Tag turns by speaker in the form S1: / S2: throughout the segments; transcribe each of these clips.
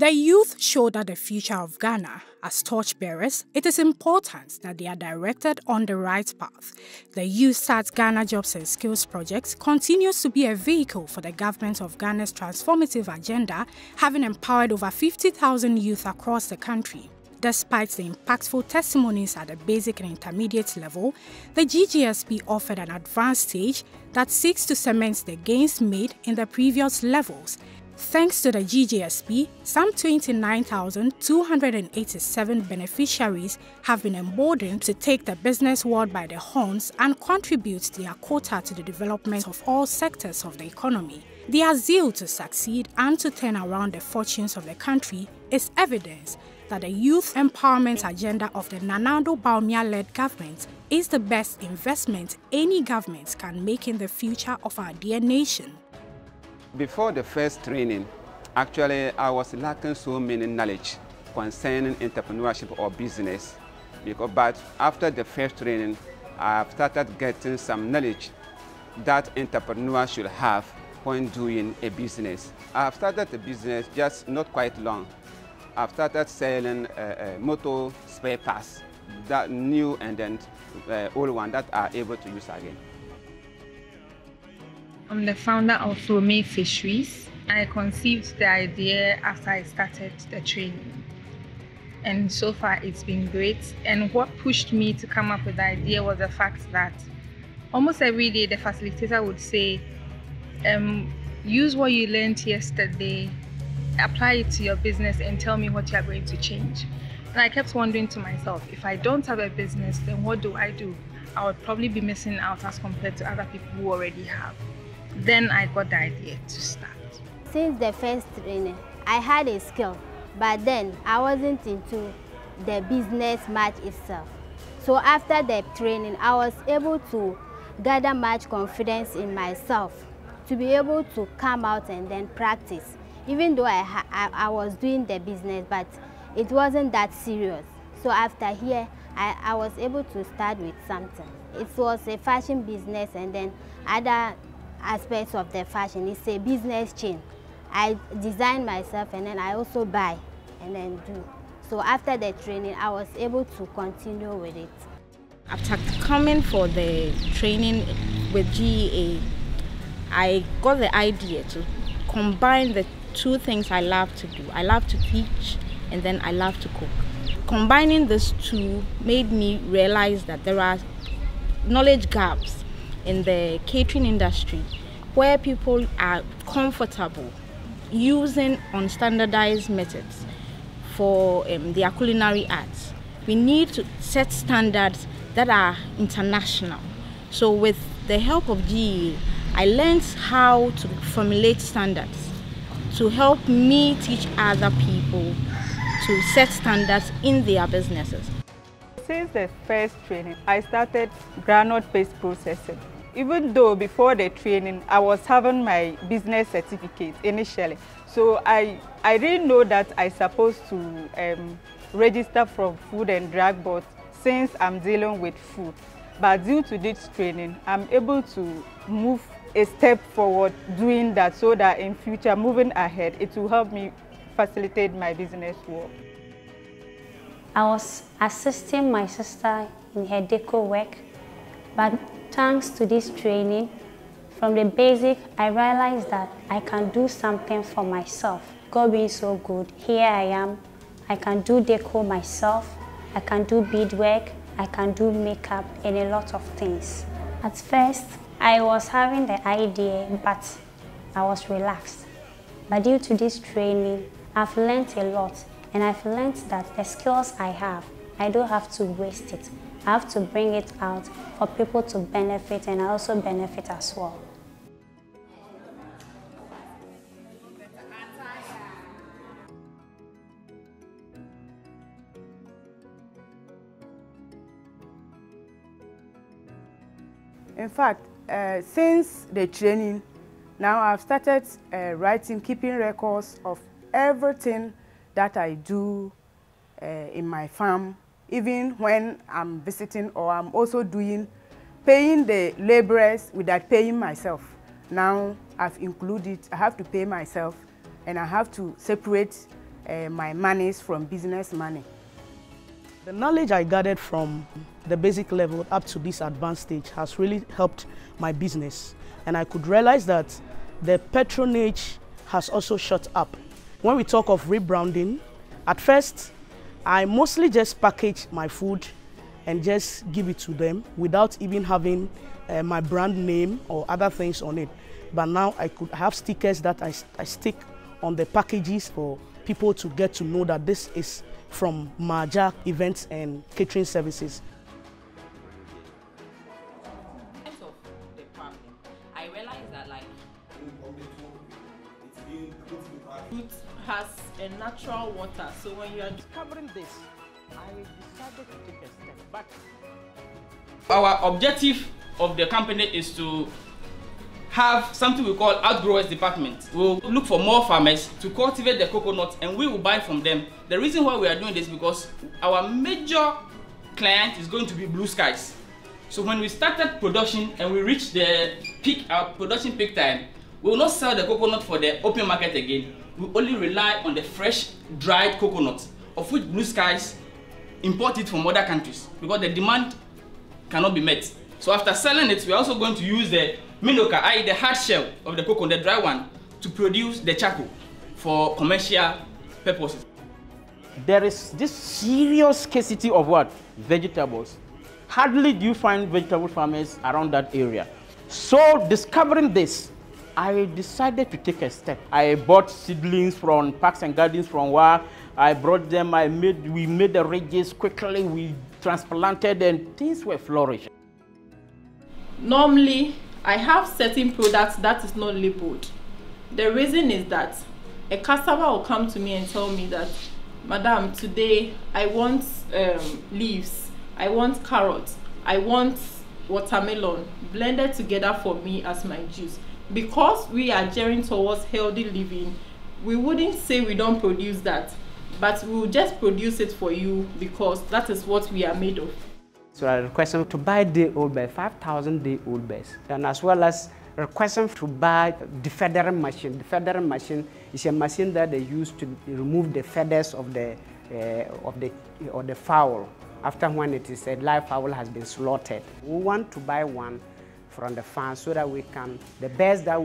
S1: The youth shoulder the future of Ghana. As torchbearers, it is important that they are directed on the right path. The YouStart Ghana Jobs and Skills Project continues to be a vehicle for the government of Ghana's transformative agenda, having empowered over 50,000 youth across the country. Despite the impactful testimonies at the basic and intermediate level, the GGSP offered an advanced stage that seeks to cement the gains made in the previous levels. Thanks to the GGSP, some 29,287 beneficiaries have been emboldened to take the business world by the horns and contribute their quota to the development of all sectors of the economy. Their zeal to succeed and to turn around the fortunes of the country is evidence that the youth empowerment agenda of the Nana Addo Bawumia-led government is the best investment any government can make in the future of our dear nation.
S2: Before the first training, actually I was lacking so many knowledge concerning entrepreneurship or business. But after the first training, I've started getting some knowledge that entrepreneurs should have when doing a business. I've started the business just not quite long. I've started selling motor spare parts, that new and then old one that are able to use again.
S3: I'm the founder of Rome Fisheries. I conceived the idea after I started the training. And so far it's been great. And what pushed me to come up with the idea was the fact that almost every day the facilitator would say, use what you learned yesterday, apply it to your business and tell me what you are going to change. And I kept wondering to myself, if I don't have a business, then what do? I would probably be missing out as compared to other people who already have. Then I got the idea to start.
S4: Since the first training, I had a skill, but then I wasn't into the business much itself. So after the training, I was able to gather much confidence in myself to be able to come out and then practice. Even though I was doing the business, but it wasn't that serious. So after here, I was able to start with something. It was a fashion business and then other aspects of the fashion. It's a business chain. I design myself and then I also buy and then do. So after the training, I was able to continue with it.
S5: After coming for the training with GEA, I got the idea to combine the two things I love to do. I love to teach and then I love to cook. Combining these two made me realize that there are knowledge gaps in the catering industry where people are comfortable using unstandardized methods for their culinary arts. We need to set standards that are international. So with the help of GE, I learned how to formulate standards to help me teach other people to set standards in their businesses.
S6: Since the first training, I started granite-based processing. Even though before the training, I was having my business certificate initially. So I didn't know that I supposed to register from Food and Drug Board since I'm dealing with food. But due to this training, I'm able to move a step forward doing that so that in future, moving ahead, it will help me facilitate my business work.
S7: I was assisting my sister in her deco work, but thanks to this training, from the basic, I realized that I can do something for myself. God being so good, here I am. I can do deco myself, I can do beadwork, I can do makeup and a lot of things. At first, I was having the idea, but I was relaxed. But due to this training, I've learned a lot, and I've learned that the skills I have, I don't have to waste it. I have to bring it out for people to benefit, and I also benefit as well.
S8: In fact, since the training, now I've started writing, keeping records of everything that I do in my farm, even when I'm visiting or I'm also paying the laborers without paying myself. Now I've included, I have to pay myself and I have to separate my monies from business money.
S9: The knowledge I gathered from the basic level up to this advanced stage has really helped my business. And I could realize that the patronage has also shot up. When we talk of rebranding, at first, I mostly just package my food and just give it to them without even having my brand name or other things on it. But now I could have stickers that I stick on the packages for people to get to know that this is from Maja Events and Catering Services.
S10: I realized that fruit has a natural water, so when you are discovering this, I decided to take a step back.
S11: Our objective of the company is to have something we call outgrowers department. We'll look for more farmers to cultivate the coconut and we will buy from them. The reason why we are doing this is because our major client is going to be Blue Skies. So when we started production and we reached the peak, our production peak time, we will not sell the coconut for the open market again. We only rely on the fresh, dried coconut, of which Blue Skies import it from other countries because the demand cannot be met. So after selling it, we are also going to use the minoka, i.e. the hard shell of the coconut, the dry one, to produce the charcoal for commercial purposes.
S12: There is this serious scarcity of what? Vegetables. Hardly do you find vegetable farmers around that area. So discovering this, I decided to take a step. I bought seedlings from Parks and Gardens from where I brought them. We made the ridges quickly, we transplanted and things were flourishing.
S10: Normally, I have certain products that is not labeled. The reason is that a customer will come to me and tell me that, Madam, today I want leaves, I want carrots, I want watermelon blended together for me as my juice. Because we are gearing towards healthy living, we wouldn't say we don't produce that, but we will just produce it for you because that is what we are made of.
S13: So I request them to buy day-old bears, 5,000 day-old bears, and as well as request them to buy the feathering machine. The feathering machine is a machine that they use to remove the feathers of the fowl after when it is a live fowl has been slaughtered. We want to buy one from the farm so that we can, the bears that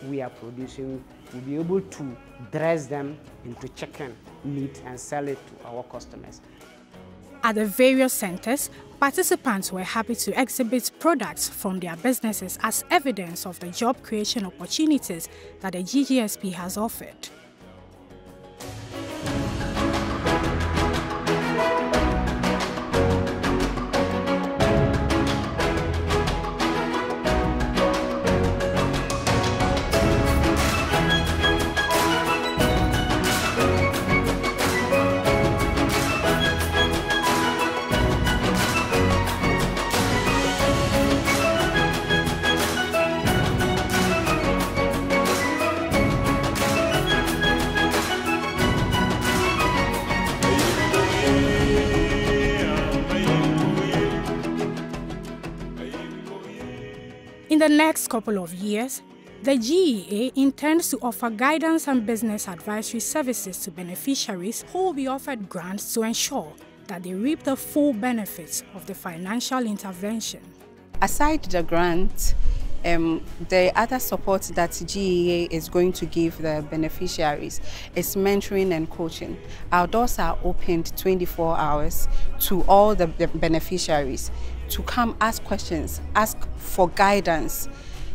S13: we are producing, we'll be able to dress them into chicken meat and sell it to our customers.
S1: At the various centers, participants were happy to exhibit products from their businesses as evidence of the job creation opportunities that the GGSP has offered. In the next couple of years, the GEA intends to offer guidance and business advisory services to beneficiaries who will be offered grants to ensure that they reap the full benefits of the financial intervention.
S14: Aside the grant, the other support that GEA is going to give the beneficiaries is mentoring and coaching. Our doors are opened 24 hours to all the beneficiaries to come ask questions, ask for guidance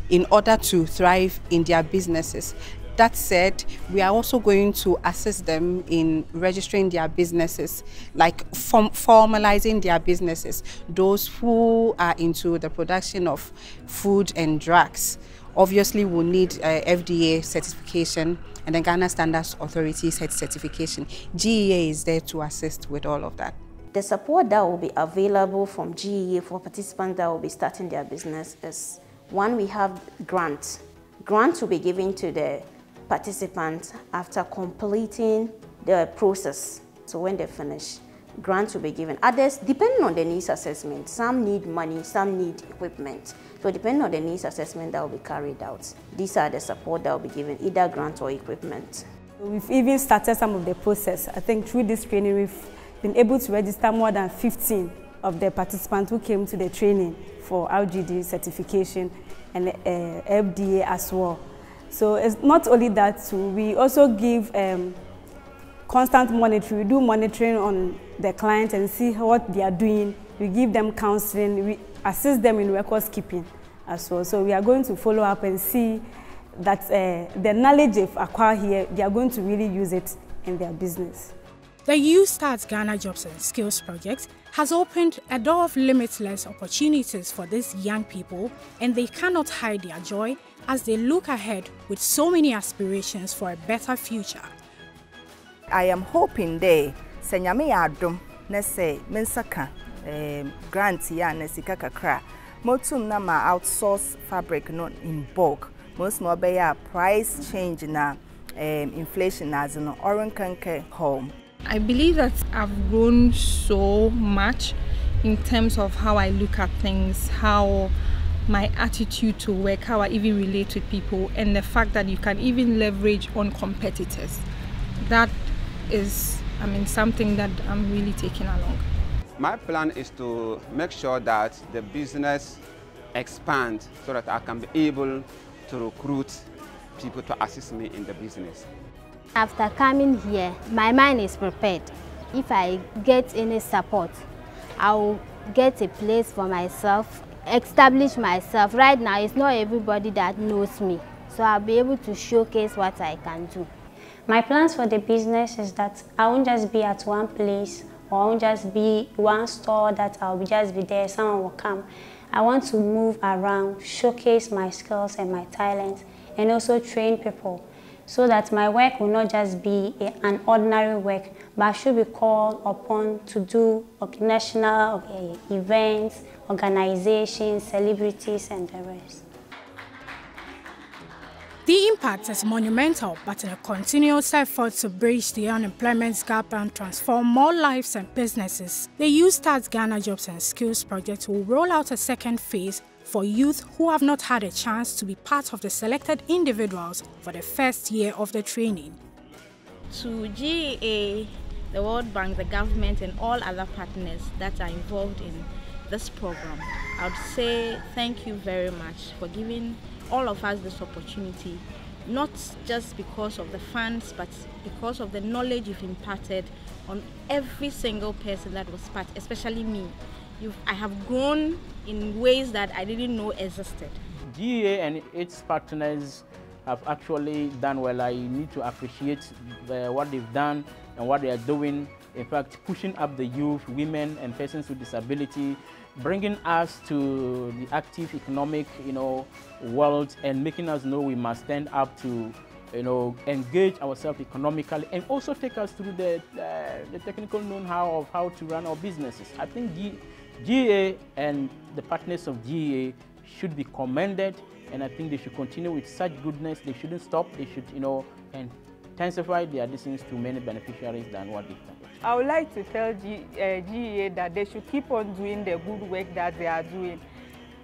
S14: in order to thrive in their businesses. That said, we are also going to assist them in registering their businesses, like formalizing their businesses. Those who are into the production of food and drugs obviously will need FDA certification and the Ghana Standards Authority certification. GEA is there to assist with all of that.
S15: The support that will be available from GEA for participants that will be starting their business is, one, we have grants. Grants will be given to the participants after completing the process. So when they finish, grants will be given. Others, depending on the needs assessment, some need money, some need equipment. So depending on the needs assessment that will be carried out, these are the support that will be given, either grants or equipment.
S16: We've even started some of the process. I think through this training, we've been able to register more than 15 of the participants who came to the training for RGD certification and FDA as well. So it's not only that, we also give constant monitoring. We do monitoring on the client and see what they are doing. We give them counseling. We assist them in records keeping as well. So we are going to follow up and see that the knowledge they've acquired here, they are going to really use it in their business.
S1: The YouStart Ghana Jobs and Skills Project has opened a door of limitless opportunities for these young people, and they cannot hide their joy as they look ahead with so many aspirations for a better future.
S17: I am hoping they say nyame adom na say mensaka grant ya na sika kakra motum na ma outsource fabric not in bulk most more be price change na inflation as no oran kanke home.
S3: I believe that I've grown so much in terms of how I look at things, how my attitude to work, how I even relate with people, and the fact that you can even leverage on competitors. That is, something that I'm really taking along.
S2: My plan is to make sure that the business expands so that I can be able to recruit people to assist me in the business.
S4: After coming here, my mind is prepared. If I get any support, I'll get a place for myself, establish myself. Right now, it's not everybody that knows me, so I'll be able to showcase what I can do.
S7: My plans for the business is that I won't just be at one place, or I won't just be one store that I'll just be there, someone will come. I want to move around, showcase my skills and my talents, and also train people, so that my work will not just be an ordinary work, but I should be called upon to do national events, organizations, celebrities, and the rest.
S1: The impact is monumental, but in a continuous effort to bridge the unemployment gap and transform more lives and businesses, the YouStart Ghana Jobs and Skills Project will roll out a second phase for youth who have not had a chance to be part of the selected individuals for the first year of the training.
S5: To GEA, the World Bank, the government, and all other partners that are involved in this program, I would say thank you very much for giving all of us this opportunity, not just because of the funds, but because of the knowledge you've imparted on every single person that was part, especially me. I have grown in ways that I didn't know existed.
S12: GEA and its partners have actually done well. I need to appreciate what they've done and what they are doing. In fact, pushing up the youth, women, and persons with disability, bringing us to the active economic, world, and making us know we must stand up to, engage ourselves economically, and also take us through the technical know-how of how to run our businesses. I think GEA and the partners of GEA should be commended, and I think they should continue with such goodness. They shouldn't stop. They should, intensify their additions to many beneficiaries than what they've done.
S6: I would like to tell GEA that they should keep on doing the good work that they are doing.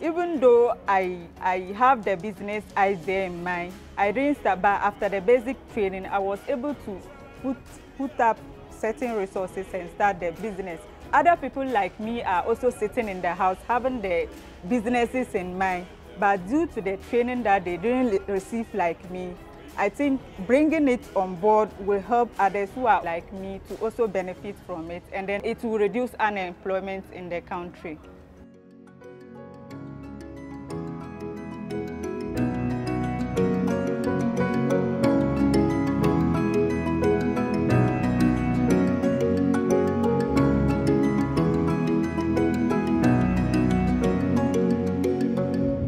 S6: Even though I have the business idea in mind, I didn't start, but after the basic training, I was able to put up certain resources and start the business. Other people like me are also sitting in the house having the businesses in mind, but due to the training that they didn't receive like me, I think bringing it on board will help others who are like me to also benefit from it, and then it will reduce unemployment in the country.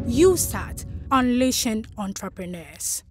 S1: YouStart, unleashing entrepreneurs.